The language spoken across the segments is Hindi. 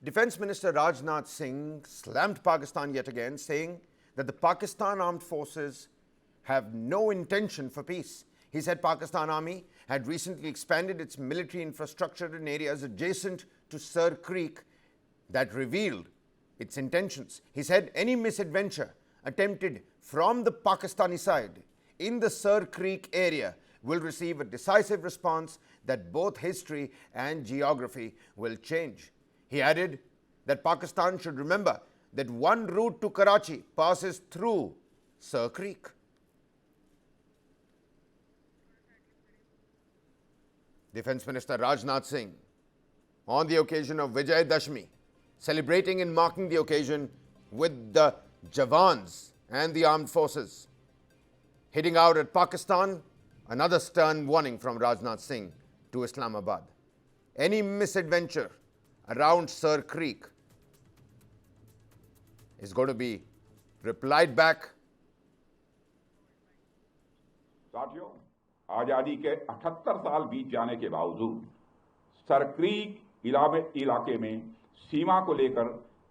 Defense Minister Rajnath Singh slammed Pakistan yet again, saying that the Pakistan armed forces have no intention for peace. He said Pakistan Army had recently expanded its military infrastructure in areas adjacent to Sir Creek that revealed its intentions. He said any misadventure attempted from the Pakistani side in the Sir Creek area will receive a decisive response that both history and geography will change. He added that Pakistan should remember that one route to Karachi passes through Sir Creek. Defense Minister Rajnath Singh, on the occasion of Vijay Dashmi, celebrating and marking the occasion with the Jawans and the armed forces, hitting out at Pakistan, another stern warning from Rajnath Singh to Islamabad. Any misadventure around Sir Creek is going to be replied back. साथियों, आजादी के 78 साल बीत जाने के बावजूद सर क्रीक इलाके में सीमा को लेकर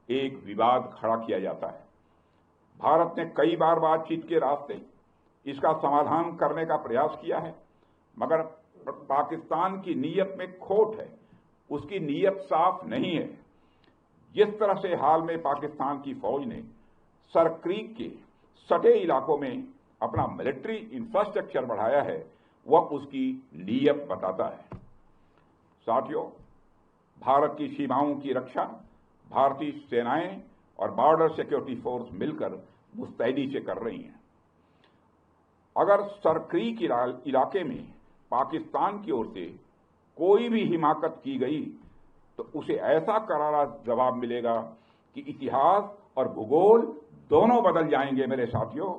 एक विवाद खड़ा किया जाता है। भारत ने कई बार बातचीत के रास्ते इसका समाधान करने का प्रयास किया है, मगर पाकिस्तान की नीयत में खोट है, उसकी नीयत साफ नहीं है। जिस तरह से हाल में पाकिस्तान की फौज ने सर क्रीक के सटे इलाकों में अपना मिलिट्री इंफ्रास्ट्रक्चर बढ़ाया है, वह उसकी नीयत बताता है। साथियों, भारत की सीमाओं की रक्षा भारतीय सेनाएं और बॉर्डर सिक्योरिटी फोर्स मिलकर मुस्तैदी से कर रही हैं। अगर सर क्रीक इलाके में पाकिस्तान की ओर से कोई भी हिमाकत की गई तो उसे ऐसा करारा जवाब मिलेगा कि इतिहास और भूगोल दोनों बदल जाएंगे मेरे साथियों।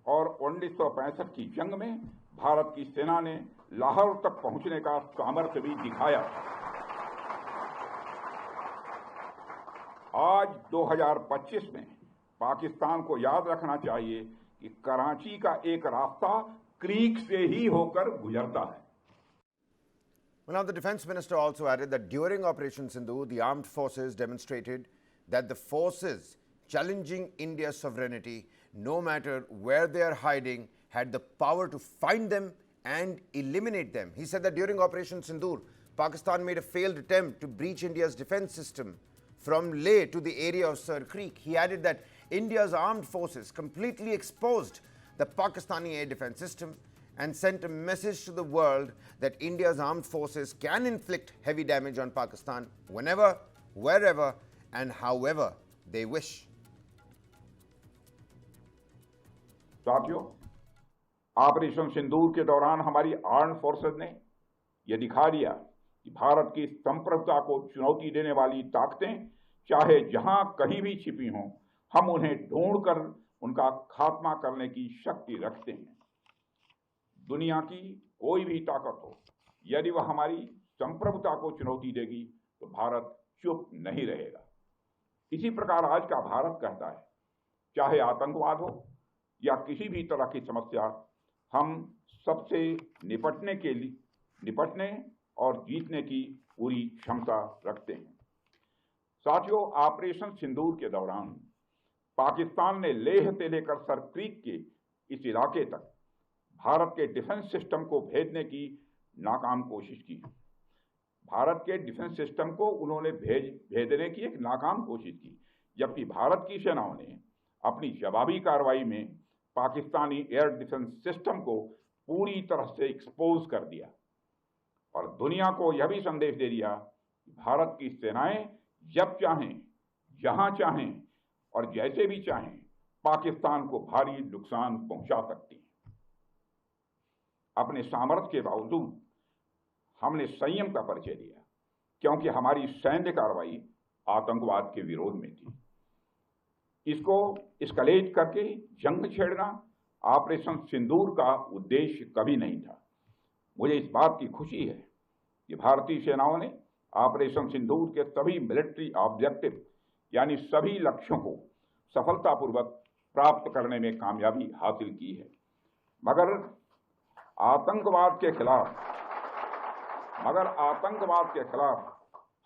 और 1965 की जंग में भारत की सेना ने लाहौर तक पहुंचने का सामर्थ्य भी दिखाया। आज 2025 में पाकिस्तान को याद रखना चाहिए कि कराची का एक रास्ता क्रीक से ही होकर गुजरता है। Well, now the defense minister also added that during Operation Sindoor, the armed forces demonstrated that the forces challenging India's sovereignty, no matter where they are hiding, had the power to find them and eliminate them. He said that during Operation Sindoor, Pakistan made a failed attempt to breach India's defense system from Leh to the area of Sir Creek. He added that India's armed forces completely exposed the Pakistani air defense system and sent a message to the world that India's armed forces can inflict heavy damage on Pakistan whenever, wherever, and however they wish. साथियों, ऑपरेशन सिंदूर के दौरान हमारी आर्म्ड फोर्सेस ने यह दिखा दिया कि भारत की संप्रभुता को चुनौती देने वाली ताकतें चाहे जहां कहीं भी छिपी हों, हम उन्हें ढूंढकर उनका खात्मा करने की शक्ति रखते हैं। दुनिया की कोई भी ताकत हो, यदि वह हमारी संप्रभुता को चुनौती देगी तो भारत चुप नहीं रहेगा। इसी प्रकार आज का भारत कहता है, चाहे आतंकवाद हो या किसी भी तरह की समस्या, हम सबसे निपटने और जीतने की पूरी क्षमता रखते हैं। साथियों, ऑपरेशन सिंदूर के दौरान पाकिस्तान ने लेह से लेकर सर क्रीक के इस इलाके तक भारत के डिफेंस सिस्टम को भेजने की नाकाम कोशिश की। भारत के डिफेंस सिस्टम को उन्होंने भेजने की एक नाकाम कोशिश की, जबकि भारत की सेनाओं ने अपनी जवाबी कार्रवाई में पाकिस्तानी एयर डिफेंस सिस्टम को पूरी तरह से एक्सपोज कर दिया और दुनिया को यह भी संदेश दे दिया कि भारत की सेनाएं जब चाहें, जहां चाहें और जैसे भी चाहें पाकिस्तान को भारी नुकसान पहुंचा सकती हैं। अपने सामर्थ्य के बावजूद हमने संयम का परिचय दिया, क्योंकि हमारी सैन्य कार्रवाई आतंकवाद के विरोध में थी। इसको एस्केलेट करके जंग छेड़ना ऑपरेशन सिंदूर का उद्देश्य कभी नहीं था। मुझे इस बात की खुशी है कि भारतीय सेनाओं ने ऑपरेशन सिंदूर के सभी मिलिट्री ऑब्जेक्टिव यानी सभी लक्ष्यों को सफलतापूर्वक प्राप्त करने में कामयाबी हासिल की है। मगर आतंकवाद के खिलाफ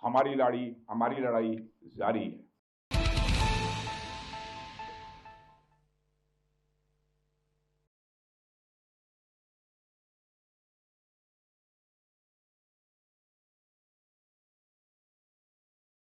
हमारी लड़ाई जारी है।